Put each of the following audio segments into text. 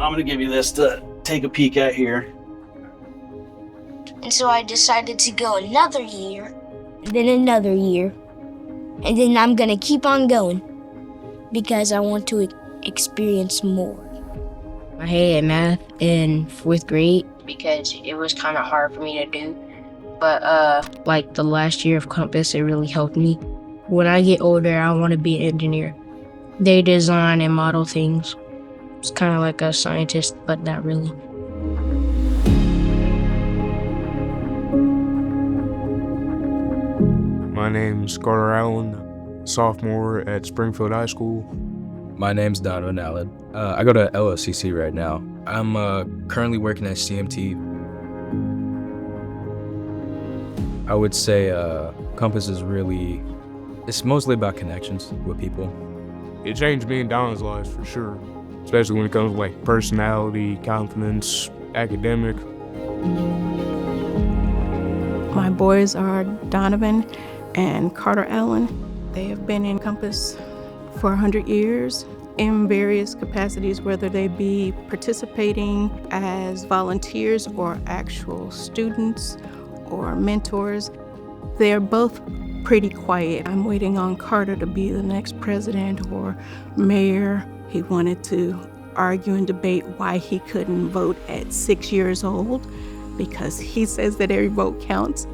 I'm gonna give you this to take a peek at here. And so I decided to go another year, and then another year, and then I'm gonna keep on going because I want to experience more. I hated math in 4th grade because it was kind of hard for me to do. But like the last year of Compass, it really helped me. When I get older, I want to be an engineer. They design and model things. It's kind of like a scientist, but not really. My name's Carter Allen, sophomore at Springfield High School. My name's Donavon Allen. I go to LSCC right now. I'm currently working at CMT. I would say Compass is it's mostly about connections with people. It changed me and Donna's lives for sure, especially when it comes to like personality, confidence, academic. My boys are Donavon and Carter Allen. They have been in Compass for 100 years in various capacities, whether they be participating as volunteers or actual students or mentors. They're both pretty quiet. I'm waiting on Carter to be the next president or mayor. He wanted to argue and debate why he couldn't vote at 6 years old because he says that every vote counts.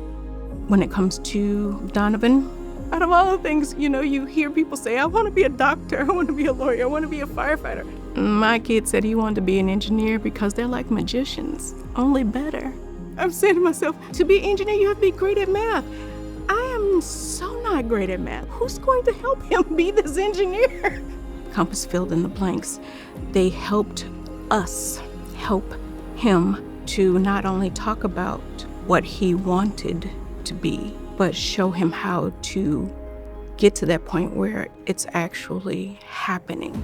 When it comes to Donavon, out of all the things, you hear people say, I want to be a doctor, I want to be a lawyer, I want to be a firefighter. My kid said he wanted to be an engineer because they're like magicians, only better. I'm saying to myself, to be an engineer, you have to be great at math. I am so not great at math. Who's going to help him be this engineer? Compass filled in the blanks. They helped us help him to not only talk about what he wanted to be, but show him how to get to that point where it's actually happening.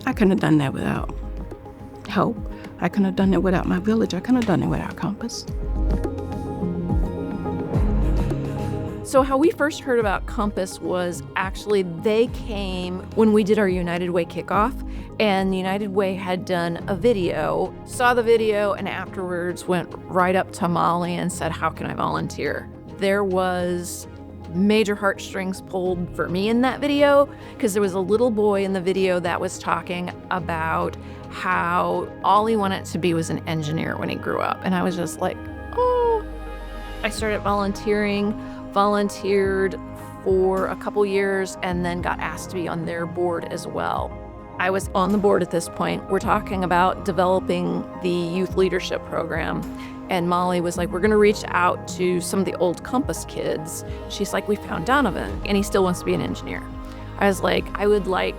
I couldn't have done that without help. I couldn't have done it without my village. I couldn't have done it without Compass. So how we first heard about Compass was actually they came when we did our United Way kickoff, and United Way had done a video, saw the video, and afterwards went right up to Molly and said, how can I volunteer? There was major heartstrings pulled for me in that video because there was a little boy in the video that was talking about how all he wanted to be was an engineer when he grew up. And I was just like, oh. I started volunteered for a couple years, and then got asked to be on their board as well. I was on the board at this point. We're talking about developing the youth leadership program. And Molly was like, we're gonna reach out to some of the old Compass kids. She's like, we found Donavon, and he still wants to be an engineer. I was like, I would like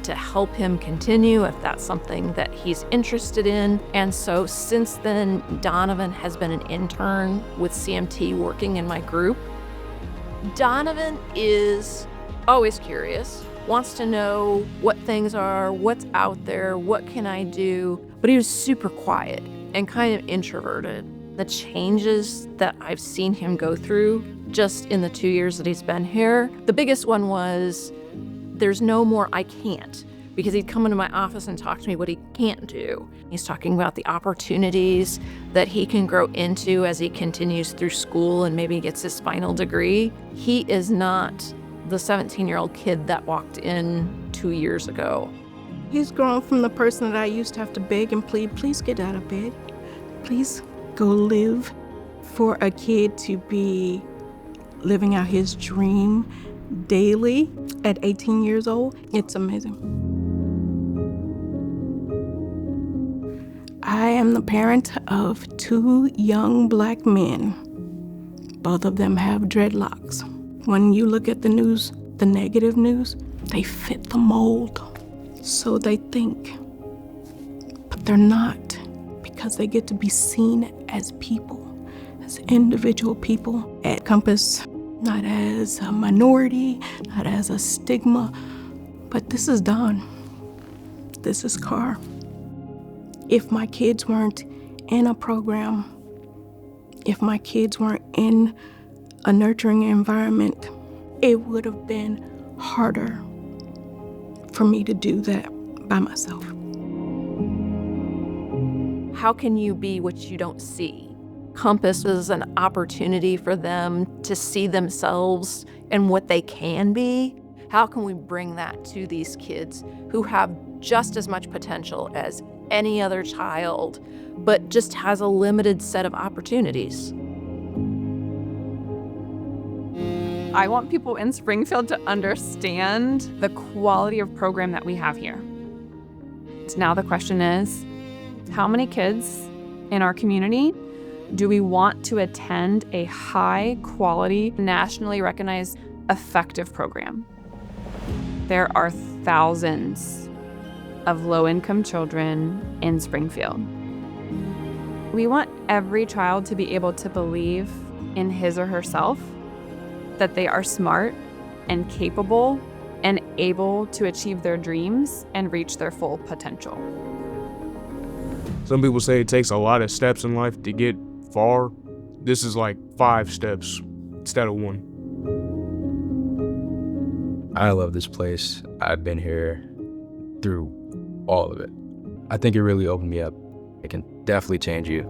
to help him continue if that's something that he's interested in. And so since then, Donavon has been an intern with CMT working in my group. Donavon is always curious, wants to know what things are, what's out there, what can I do, but he was super quiet and kind of introverted. The changes that I've seen him go through just in the 2 years that he's been here, the biggest one was there's no more I can't, because he'd come into my office and talk to me what he can't do. He's talking about the opportunities that he can grow into as he continues through school and maybe gets his final degree. He is not the 17-year-old kid that walked in 2 years ago. He's grown from the person that I used to have to beg and plead, please get out of bed, please go live. For a kid to be living out his dream daily at 18 years old, it's amazing. I am the parent of 2 young black men. Both of them have dreadlocks. When you look at the news, the negative news, they fit the mold. So they think, but they're not, because they get to be seen as people, as individual people at Compass, not as a minority, not as a stigma, but this is Don, this is Carr. If my kids weren't in a program, if my kids weren't in a nurturing environment, it would have been harder for me to do that by myself. how can you be what you don't see? Compass is an opportunity for them to see themselves and what they can be. How can we bring that to these kids who have just as much potential as any other child, but just has a limited set of opportunities? I want people in Springfield to understand the quality of program that we have here. So now the question is, how many kids in our community do we want to attend a high quality, nationally recognized, effective program? There are thousands of low-income children in Springfield. We want every child to be able to believe in his or herself, that they are smart and capable and able to achieve their dreams and reach their full potential. Some people say it takes a lot of steps in life to get far. This is like 5 steps instead of 1. I love this place. I've been here through all of it. I think it really opened me up. It can definitely change you.